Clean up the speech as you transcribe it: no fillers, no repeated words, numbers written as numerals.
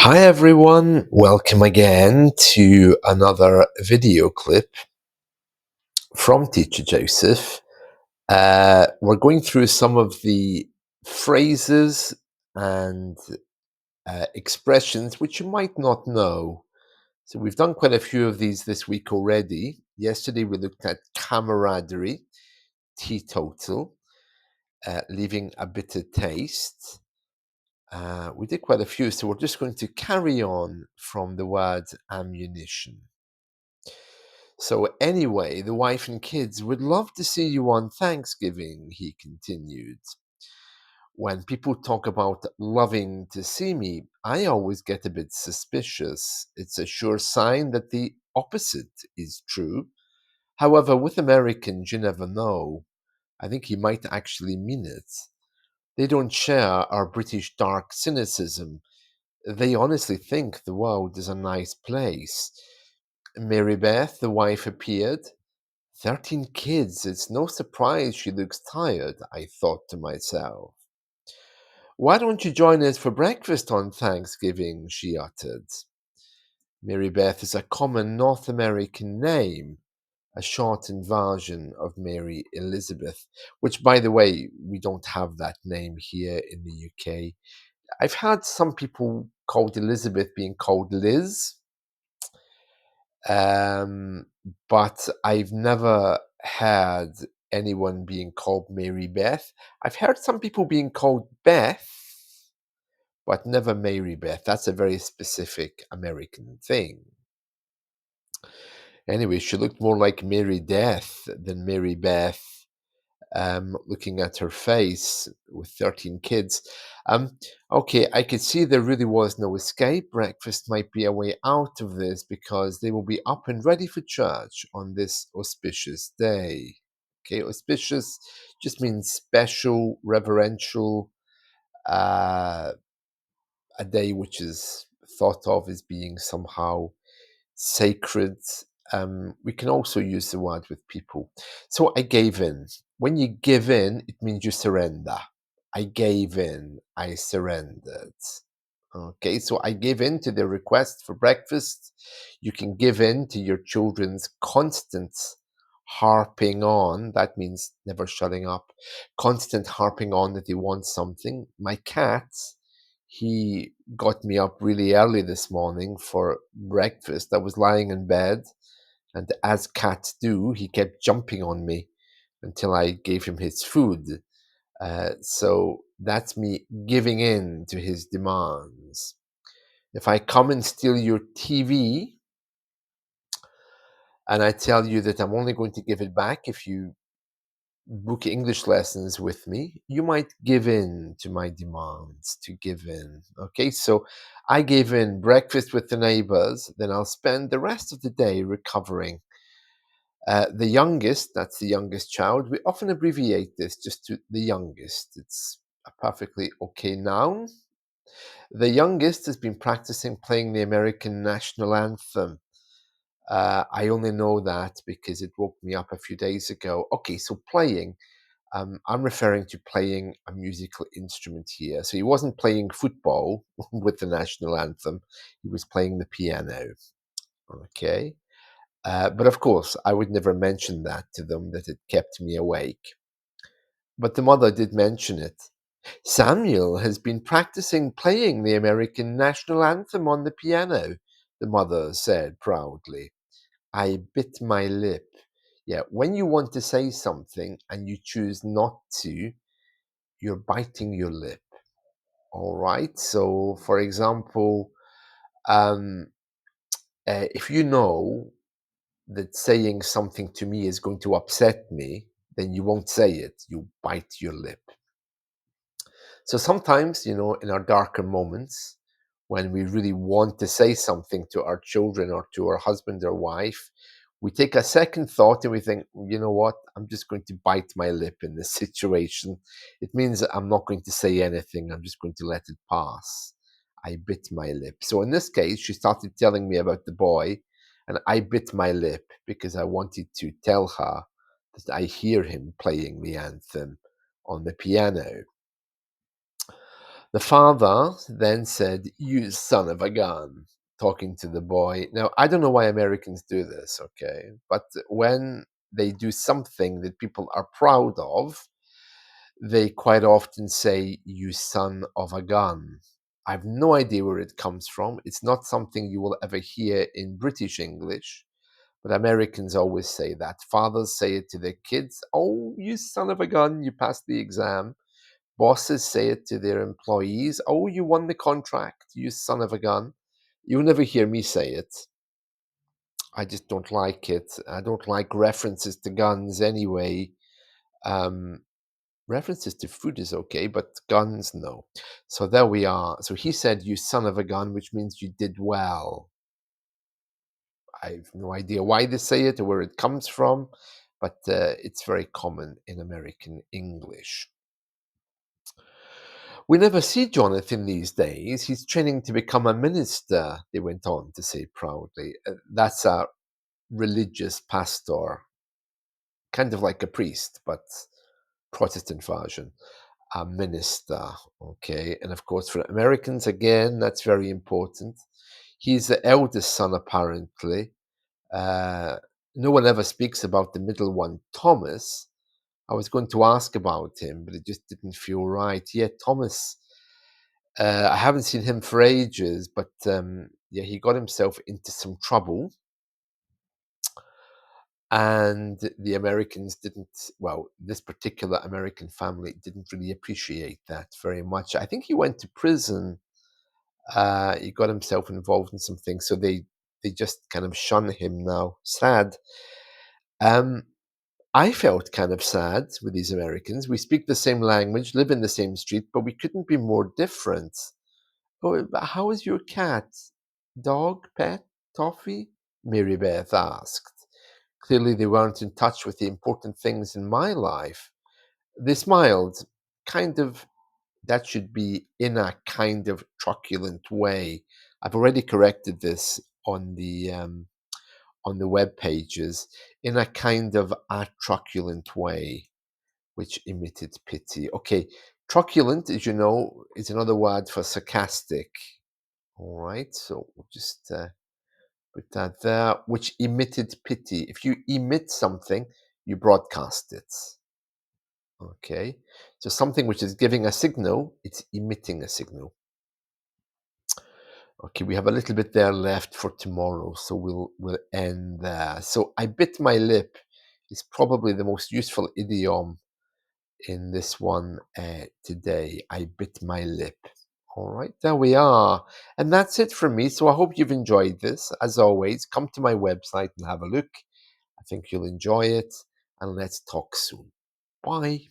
Hi everyone, welcome again to another video clip from Teacher Joseph. We're going through some of the phrases and expressions which you might not know. So we've done quite a few of these this week already. Yesterday we looked at camaraderie, teetotal, leaving a bitter taste. We did quite a few, so we're just going to carry on from the word ammunition. So anyway, the wife and kids would love to see you on Thanksgiving, he continued. When people talk about loving to see me, I always get a bit suspicious. It's a sure sign that the opposite is true. However, with Americans, you never know. I think he might actually mean it. They don't share our British dark cynicism. They honestly think the world is a nice place. Mary Beth, the wife, appeared. 13 kids, it's no surprise she looks tired, I thought to myself. Why don't you join us for breakfast on Thanksgiving? She uttered. Mary Beth is a common North American name, a shortened version of Mary Elizabeth, which, by the way, we don't have that name here in the UK. I've heard some people called Elizabeth being called Liz. Um, but I've never had anyone being called Mary Beth. I've heard some people being called Beth, but never Mary Beth. That's a very specific American thing. Anyway, she looked more like Mary Death than Mary Beth. Looking at her face with 13 kids. Okay, I could see there really was no escape. Breakfast might be a way out of this because they will be up and ready for church on this auspicious day. Okay, auspicious just means special, reverential, uh, a day which is thought of as being somehow sacred. We can also use the word with people. So I gave in. When you give in, it means you surrender. I gave in. I surrendered. Okay, so I gave in to their request for breakfast. You can give in to your children's constant harping on. That means never shutting up. Constant harping on that they want something. My cat, he got me up really early this morning for breakfast. I was lying in bed, and as cats do, he kept jumping on me until I gave him his food. So that's me giving in to his demands. If I come and steal your TV and I tell you that I'm only going to give it back if you book English lessons with me, you might give in to my demands to give in. Okay, so I gave in breakfast with the neighbors, then I'll spend the rest of the day recovering. The youngest, that's the youngest child, we often abbreviate this just to the youngest. It's a perfectly okay noun. The youngest has been practicing playing the American national anthem. I only know that because it woke me up a few days ago. Okay, so playing. I'm referring to playing a musical instrument here. So he wasn't playing football with the national anthem, he was playing the piano. Okay. But of course, I would never mention that to them, that it kept me awake. But the mother did mention it. Samuel has been practicing playing the American national anthem on the piano, the mother said proudly. I bit my lip. Yeah, when you want to say something and you choose not to, you're biting your lip. All right. So, for example, um, if you know that saying something to me is going to upset me, then you won't say it. You bite your lip. So sometimes, in our darker moments, when we really want to say something to our children or to our husband or wife, we take a second thought and we think, you know what, I'm just going to bite my lip in this situation. It means that I'm not going to say anything. I'm just going to let it pass. I bit my lip. So in this case, she started telling me about the boy, and I bit my lip because I wanted to tell her that I hear him playing the anthem on the piano. The father then said, "You son of a gun," talking to the boy. Now, I don't know why Americans do this, okay? But when they do something that people are proud of, they quite often say, "You son of a gun." I have no idea where it comes from. It's not something you will ever hear in British English, but Americans always say that. Fathers say it to their kids, "Oh, you son of a gun, you passed the exam." Bosses say it to their employees, "Oh, you won the contract, you son of a gun." You'll never hear me say it. I just don't like it. I don't like references to guns anyway. Um, References to food is okay, but guns, no. So there we are. So he said, "You son of a gun," which means you did well. I have no idea why they say it or where it comes from, but it's very common in American English. We never see Jonathan these days. He's training to become a minister, they went on to say proudly. That's a religious pastor, kind of like a priest, but Protestant version. A minister, okay? And of course, for Americans, again, that's very important. He's the eldest son, apparently. Uh, no one ever speaks about the middle one, Thomas. I was going to ask about him, but it just didn't feel right. Yeah, Thomas, I haven't seen him for ages, but yeah, he got himself into some trouble. And the Americans didn't, well, this particular American family didn't really appreciate that very much. I think he went to prison. He got himself involved in some things, so they just kind of shun him now. Sad. Um, I felt kind of sad with these Americans. We speak the same language, live in the same street, but we couldn't be more different. "Oh, but how is your cat? Dog, pet, toffee?" Mary Beth asked. Clearly, they weren't in touch with the important things in my life. They smiled, kind of, that should be in a kind of truculent way. I've already corrected this on the web pages, in a kind of a truculent way, which emitted pity. Okay, truculent, as you know, is another word for sarcastic. All right, so we'll just put that there, which emitted pity. If you emit something, you broadcast it. Okay, so something which is giving a signal, it's emitting a signal. Okay, we have a little bit there left for tomorrow, so we'll end there. So I bit my lip is probably the most useful idiom in this one today. I bit my lip. All right, there we are. And that's it from me. So I hope you've enjoyed this. As always, come to my website and have a look. I think you'll enjoy it. And let's talk soon. Bye.